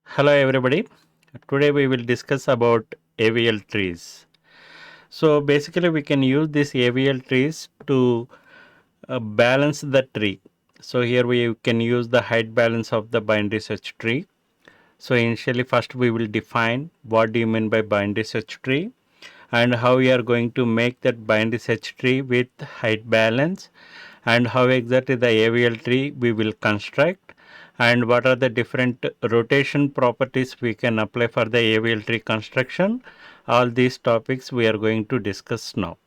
Hello everybody. Today we will discuss about AVL trees. So basically we can use these AVL trees to balance the tree. So here we can use the height balance of the binary search tree. So initially first we will define what do you mean by binary search tree and how we are going to make that binary search tree with height balance and how exactly the AVL tree we will construct and what are the different rotation properties we can apply for the AVL tree construction. All these topics we are going to discuss now.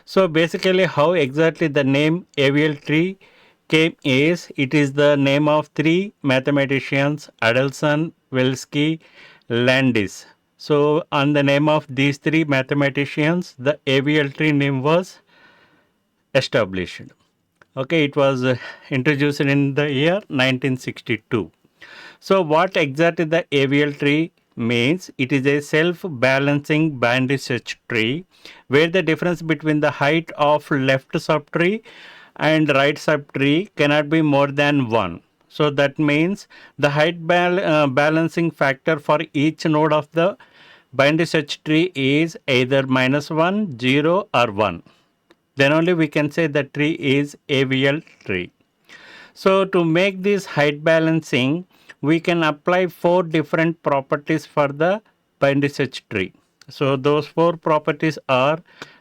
So basically how exactly the name AVL tree came is, it is the name of three mathematicians, Adelson, Velsky, Landis. So on the name of these three mathematicians, the AVL tree name was established. Okay, it was introduced in the year 1962. So what exactly the AVL tree means? It is a self-balancing binary search tree where the difference between the height of left subtree and right subtree cannot be more than 1. So that means the height balancing factor for each node of the binary search tree is either -1, 0 or 1. Then only we can say the tree is AVL tree. So to make this height balancing, we can apply 4 different properties for the binary search tree. So those 4 properties are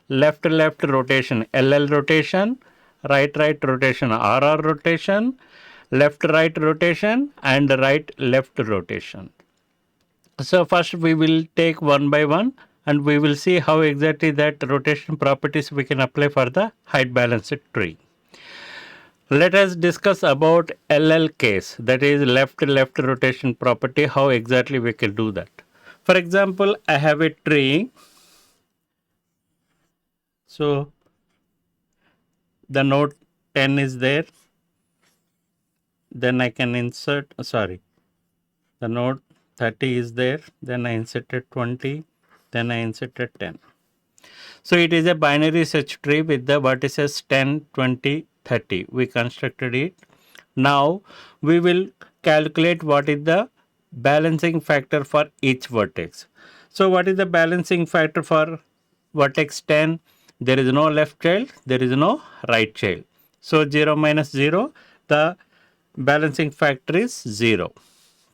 left rotation, LL rotation, right rotation, RR rotation, left right rotation and right left rotation. So first we will take one by one and we will see how exactly that rotation properties we can apply for the height balanced tree. Let us discuss about LL case, that is left rotation property, how exactly we can do that. For example, I have a tree. So the node 10 is there. Then I can insert, the node 30 is there. Then I inserted 20. Then I inserted 10. So it is a binary search tree with the vertices 10, 20, 30. We constructed it. Now we will calculate what is the balancing factor for each vertex. So what is the balancing factor for vertex 10? There is no left child, there is no right child. So 0 minus 0, the balancing factor is 0.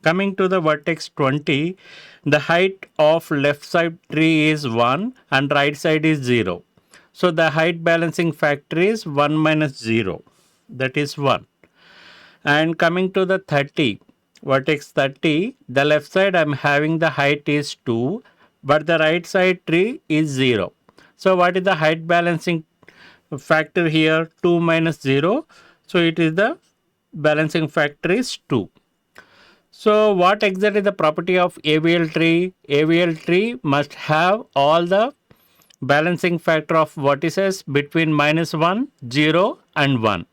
Coming to the vertex 20, the height of left side tree is 1 and right side is 0. So the height balancing factor is 1 minus 0, that is 1. And coming to the 30, vertex 30, the left side I am having the height is 2, but the right side tree is 0. So what is the height balancing factor here? 2 minus 0. So it is the balancing factor is 2. So what exactly the property of AVL tree? AVL tree must have all the balancing factor of vertices between -1, 0 and 1.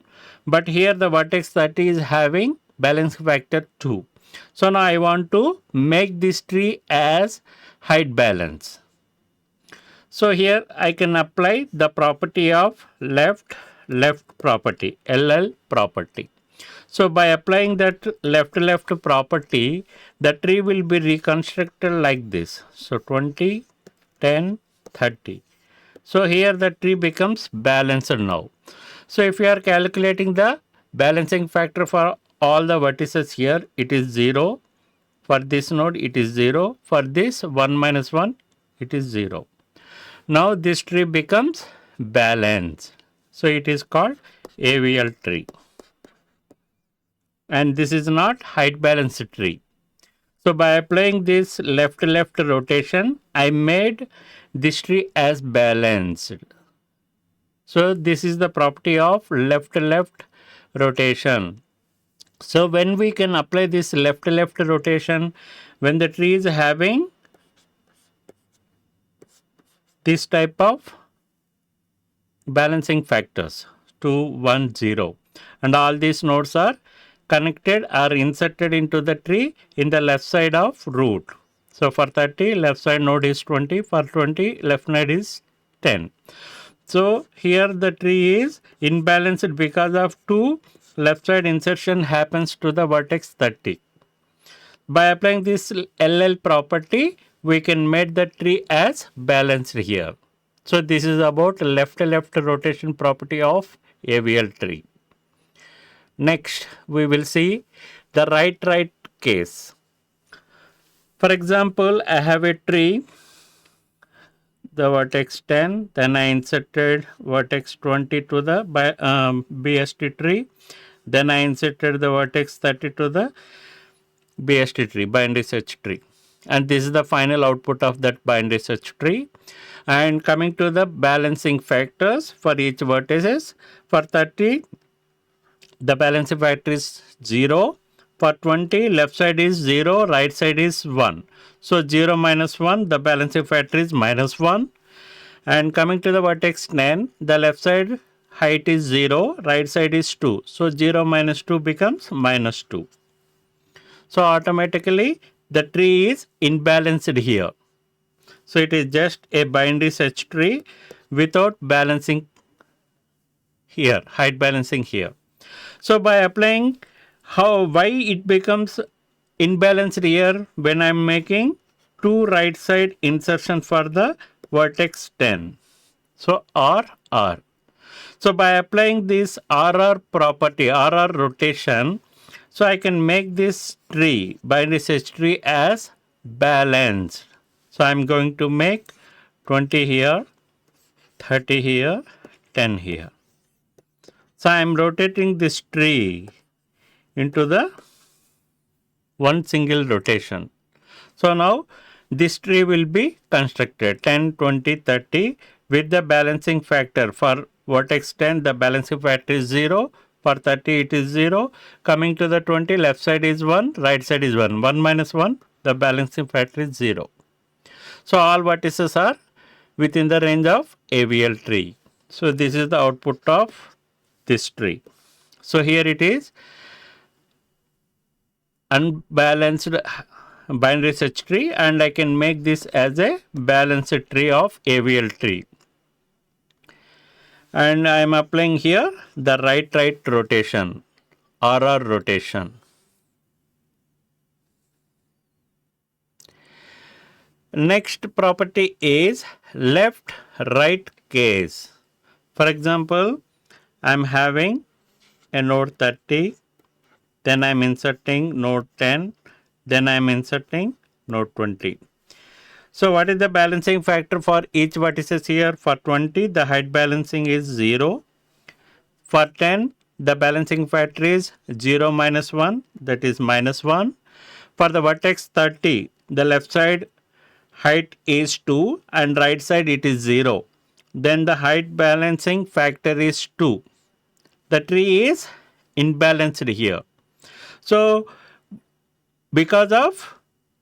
But here the vertex 30 is having balance factor 2. So now I want to make this tree as height balance. So here I can apply the property of left property, LL property. So by applying that left property, the tree will be reconstructed like this. So 20, 10, 30. So here the tree becomes balanced now. So if you are calculating the balancing factor for all the vertices here, it is 0. For this node, it is 0. For this 1 minus 1, it is 0. Now this tree becomes balanced. So it is called AVL tree. And this is not height balanced tree. So by applying this left rotation, I made this tree as balanced. So this is the property of left rotation. So when we can apply this left rotation, when the tree is having this type of balancing factors 2, 1, 0, and all these nodes are connected or inserted into the tree in the left side of root. So for 30, left side node is 20, for 20, left node is 10. So here the tree is imbalanced because of two left side insertion happens to the vertex 30. By applying this LL property, we can make the tree as balanced here. So this is about left rotation property of AVL tree. Next, we will see the right case. For example, I have a tree, the vertex 10, then I inserted vertex 20 to the BST tree, then I inserted the vertex 30 to the BST tree, binary search tree. And this is the final output of that binary search tree. And coming to the balancing factors for each vertices, for 30, the balancing factor is 0. For 20, left side is 0, right side is 1. So 0 minus 1, the balancing factor is minus 1. And coming to the vertex 10, the left side height is 0, right side is 2. So 0 minus 2 becomes minus 2. So automatically the tree is imbalanced here. So it is just a binary search tree without balancing here, height balancing here. So by applying why it becomes imbalanced here when I am making two right side insertion for the vertex 10. So RR. So by applying this RR property, RR rotation, so I can make this tree, binary search tree as balanced. So I am going to make 20 here, 30 here, 10 here. So I am rotating this tree into the one single rotation. So now this tree will be constructed 10, 20, 30 with the balancing factor. For vertex 10, the balancing factor is 0. For 30, it is 0. Coming to the 20, left side is 1, right side is 1. 1 minus 1, the balancing factor is 0. So all vertices are within the range of AVL tree. So this is the output of this tree. So here it is unbalanced binary search tree, and I can make this as a balanced tree of AVL tree. And I am applying here the right rotation, RR rotation. Next property is left right case. For example, I am having a node 30, then I am inserting node 10, then I am inserting node 20. So what is the balancing factor for each vertices here? For 20, the height balancing is 0. For 10, the balancing factor is 0 minus 1, that is minus 1. For the vertex 30, the left side height is 2 and right side it is 0. Then the height balancing factor is 2. The tree is imbalanced here. So because of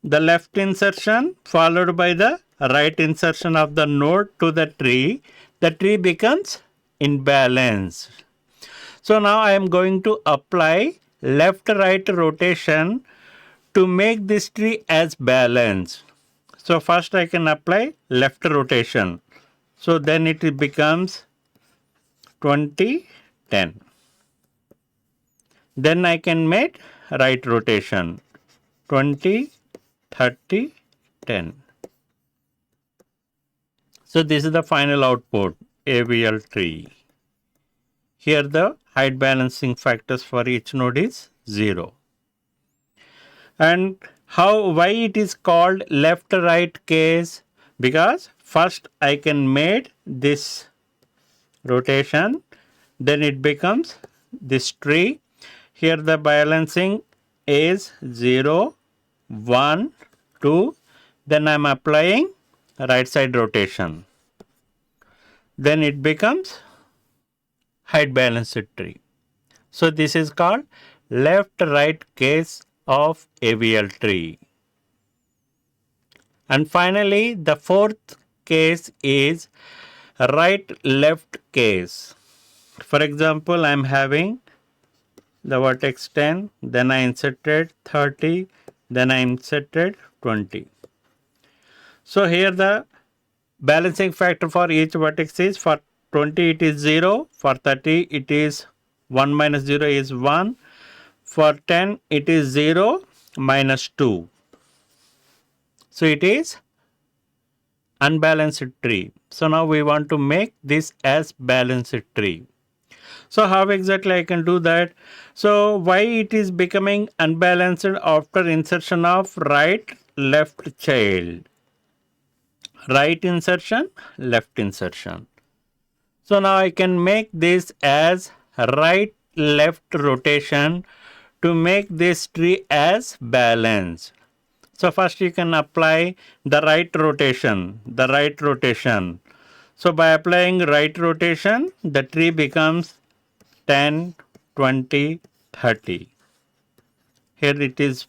the left insertion followed by the right insertion of the node to the tree becomes imbalanced. So now I am going to apply left right rotation to make this tree as balanced. So first I can apply left rotation. So then it becomes 20, 10. Then I can make right rotation 20, 30, 10. So this is the final output AVL tree. Here the height balancing factors for each node is 0. And why it is called left right case? Because first I can make this rotation, then it becomes this tree. Here the balancing is 0, 1, 2. Then I am applying right side rotation. Then it becomes height balanced tree. So this is called left right case of AVL tree. And finally, the fourth case is right left case. For example, I am having the vertex 10, then I inserted 30, then I inserted 20. So here the balancing factor for each vertex is for 20 it is 0, for 30 it is 1 minus 0 is 1, for 10 it is 0 minus 2. So it is unbalanced tree. So now we want to make this as balanced tree. So how exactly I can do that? So why it is becoming unbalanced after insertion of right left child? Right insertion, left insertion. So now I can make this as right left rotation to make this tree as balanced. So first you can apply the right rotation, So by applying right rotation, the tree becomes 10, 20, 30. Here it is,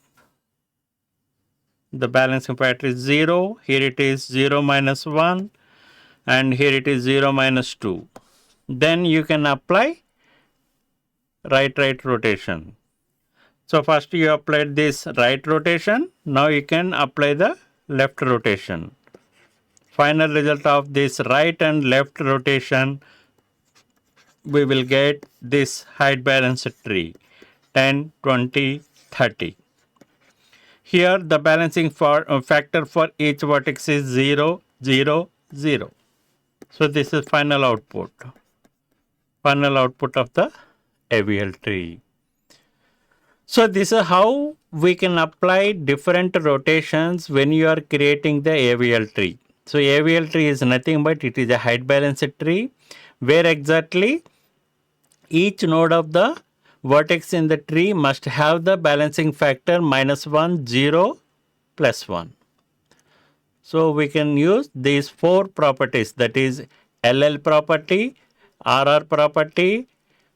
the balancing factor is 0. Here it is 0 minus 1. And here it is 0 minus 2. Then you can apply right rotation. So first you applied this right rotation. Now you can apply the left rotation. Final result of this right and left rotation, we will get this height balanced tree 10, 20, 30. Here the balancing factor for each vertex is 0, 0, 0. So this is final output of the AVL tree. So this is how we can apply different rotations when you are creating the AVL tree. So AVL tree is nothing but it is a height balanced tree where exactly each node of the vertex in the tree must have the balancing factor -1, 0, +1. So we can use these 4 properties, that is LL property, RR property,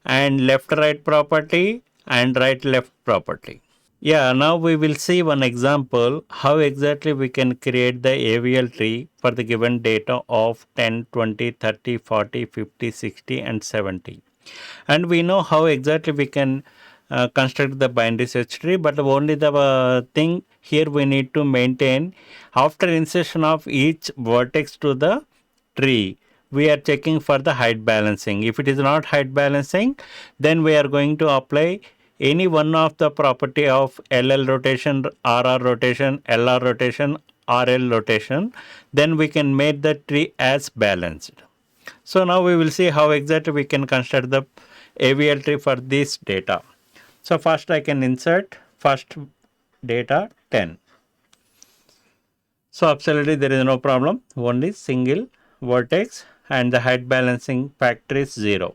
and left right property, and right left property. Yeah, now we will see one example how exactly we can create the AVL tree for the given data of 10, 20, 30, 40, 50, 60 and 70. And we know how exactly we can construct the binary search tree, but only the thing here we need to maintain after insertion of each vertex to the tree, we are checking for the height balancing. If it is not height balancing, then we are going to apply any one of the property of LL rotation, RR rotation, LR rotation, RL rotation, then we can make the tree as balanced. So now we will see how exactly we can construct the AVL tree for this data. So first I can insert first data 10. So absolutely there is no problem, only single vertex and the height balancing factor is 0.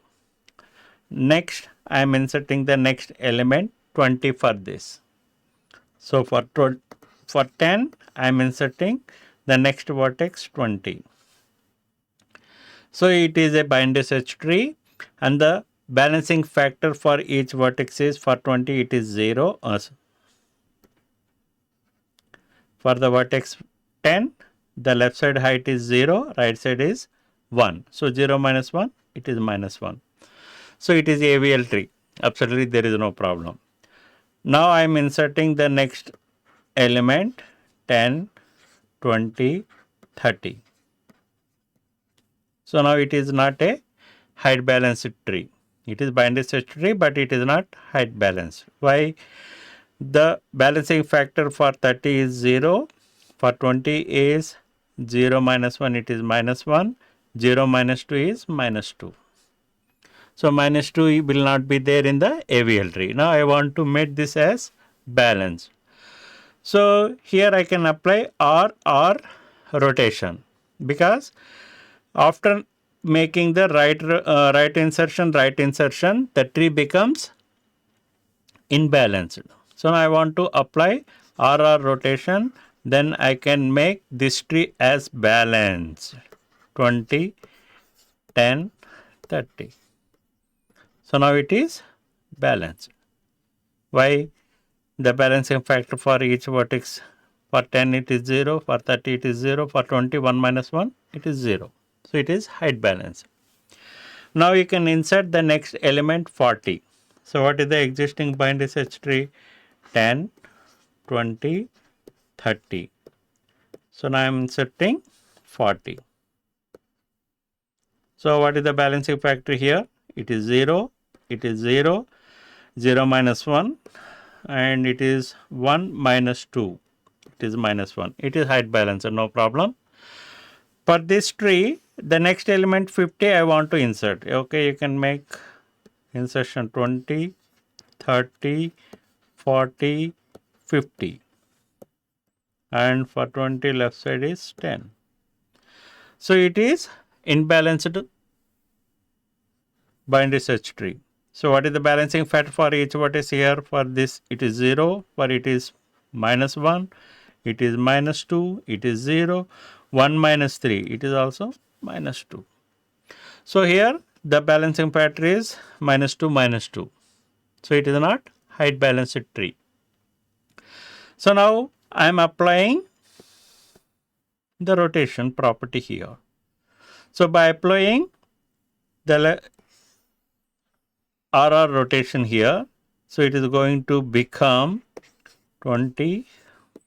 Next I am inserting the next element 20 for this. So for 10 I am inserting the next vertex 20. So it is a binary search tree and the balancing factor for each vertex is for 20 it is 0. For the vertex 10 the left side height is 0, right side is 1. So 0 minus 1 it is -1. So it is AVL tree. Absolutely there is no problem. Now I am inserting the next element 10, 20, 30. So now it is not a height balanced tree. It is binary search tree, but it is not height balanced. Why? The balancing factor for 30 is 0. For 20 is 0 minus 1, it is -1. 0 minus 2 is -2. So -2 will not be there in the AVL tree. Now I want to make this as balanced. So here I can apply RR rotation because after making the right insertion, the tree becomes imbalanced. So now I want to apply RR rotation, then I can make this tree as balanced 20, 10, 30. So now it is balanced. Why? The balancing factor for each vertex, for 10 it is 0, for 30 it is 0, for 20 1 minus 1 it is 0. So it is height balance. Now you can insert the next element 40. So what is the existing binary search tree? 10, 20, 30. So now I am inserting 40. So what is the balancing factor here? It is 0, it is 0, 0 minus 1, and it is 1 minus 2. It is minus 1. It is height balancer, no problem. For this tree, the next element 50 I want to insert. Okay, you can make insertion 20, 30, 40, 50. And for 20 left side is 10. So it is imbalanced binary search tree. So what is the balancing factor for each vertex here? For this it is 0, for it is minus 1, it is minus 2, it is 0, 1 minus 3, it is also minus 2. So here the balancing factor is minus 2 minus 2. So it is not height balanced tree. So now I am applying the rotation property here. So by applying the RR rotation here, so it is going to become 20,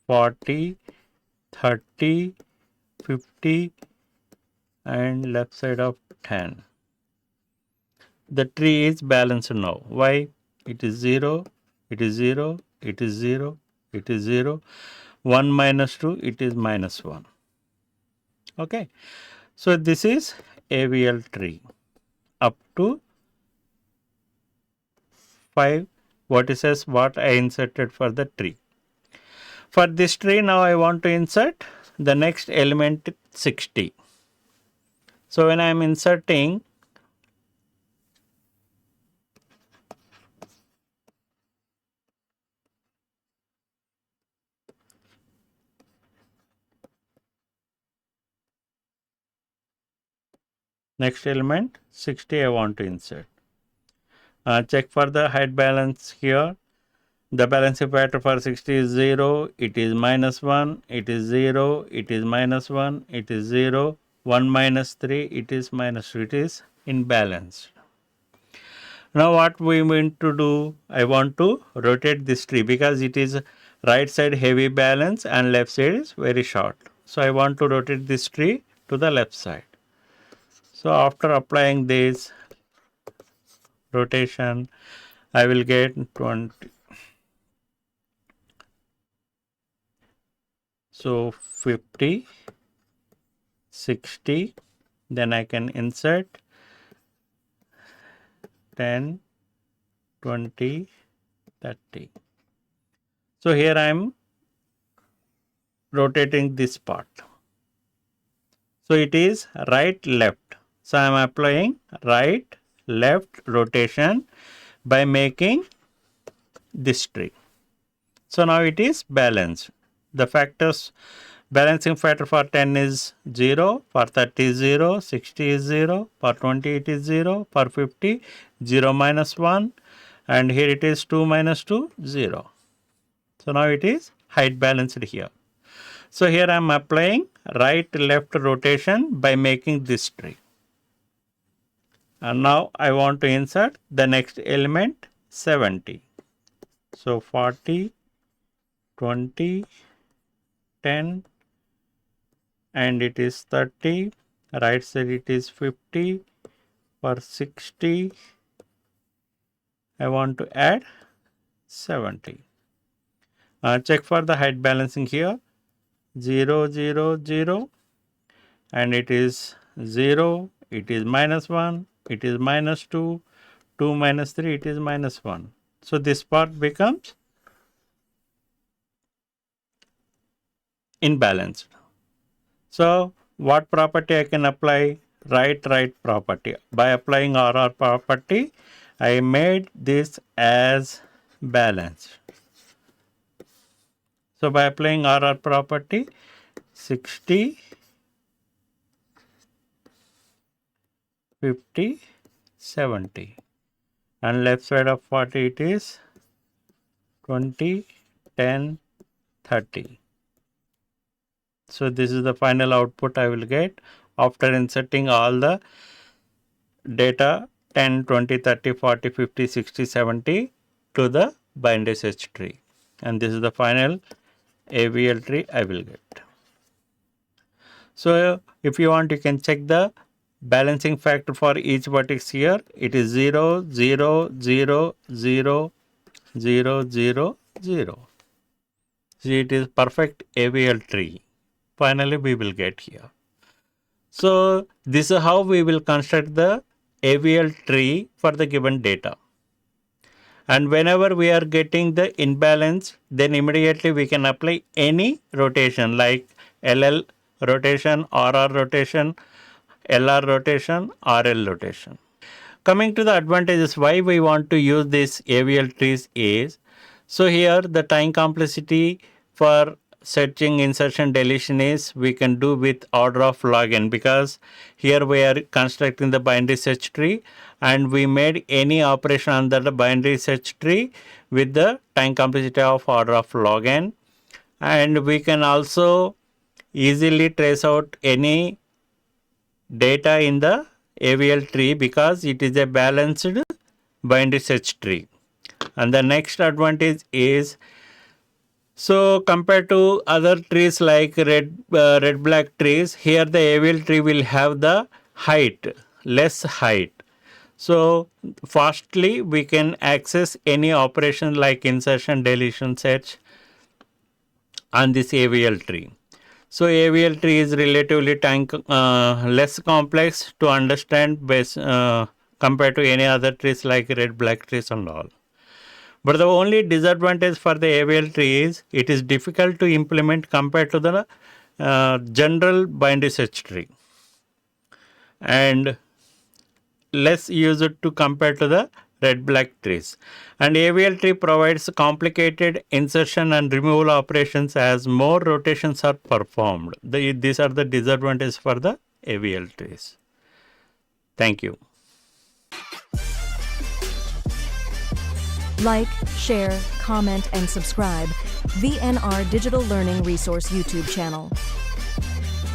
40, 30, 50 and left side of 10. The tree is balanced now. Why? It is 0, it is 0, it is 0, it is 0, 1 minus 2, it is minus 1. Okay. So this is AVL tree up to 5 vertices what I inserted for the tree. For this tree now I want to insert the next element 60. So when I am inserting next element 60 I want to insert. Check for the height balance here. The balancing factor for 60 is 0, it is minus 1, it is 0, it is minus 1, it is 0, 1 minus 3, it is minus 2, it is imbalanced. Now what we want to do, I want to rotate this tree because it is right side heavy balance and left side is very short. So I want to rotate this tree to the left side. So after applying this rotation, I will get 20. So 50, 60, then I can insert 10, 20, 30. So here I am rotating this part. So it is right left. So I am applying right left rotation by making this tree. So now it is balanced. The factors balancing factor for 10 is 0, for 30 is 0, 60 is 0, for 20 it is 0, for 50 0 minus 1 and here it is 2 minus 2 0. So now it is height balanced here. So here I am applying right left rotation by making this tree. And now I want to insert the next element 70. So 40, 20, 10 and it is 30, right side it is 50, for 60 I want to add 70. Check for the height balancing here 0, 0, 0 and it is 0, it is minus 1, it is minus 2, 2 minus 3, it is minus 1. So this part becomes imbalanced. So what property I can apply? Right property. By applying RR property, I made this as balanced. So by applying RR property, 60, 50, 70 and left side of 40 it is 20, 10, 30. So this is the final output I will get after inserting all the data 10, 20, 30, 40, 50, 60, 70 to the binary search tree. And this is the final AVL tree I will get. So if you want, you can check the balancing factor for each vertex here, it is 0, 0, 0, 0, 0, 0, 0. See, it is perfect AVL tree. Finally, we will get here. So, this is how we will construct the AVL tree for the given data. And whenever we are getting the imbalance, then immediately we can apply any rotation like LL rotation, RR rotation, LR rotation, RL rotation. Coming to the advantages why we want to use this AVL trees is, so here the time complexity for searching insertion deletion is we can do with order of log n, because here we are constructing the binary search tree and we made any operation under the binary search tree with the time complexity of order of log n, and we can also easily trace out any data in the AVL tree because it is a balanced binary search tree. And the next advantage is, so compared to other trees like red black trees, here the AVL tree will have the less height. So fastly we can access any operation like insertion, deletion, search on this AVL tree. So AVL tree is relatively less complex to understand compared to any other trees like red black trees and all. But the only disadvantage for the AVL tree is it is difficult to implement compared to the general binary search tree, and less used to compare to the red black trees. And AVL tree provides complicated insertion and removal operations as more rotations are performed. These are the disadvantages for the AVL trees. Thank you. Like, share, comment, and subscribe VNR Digital Learning Resource YouTube channel.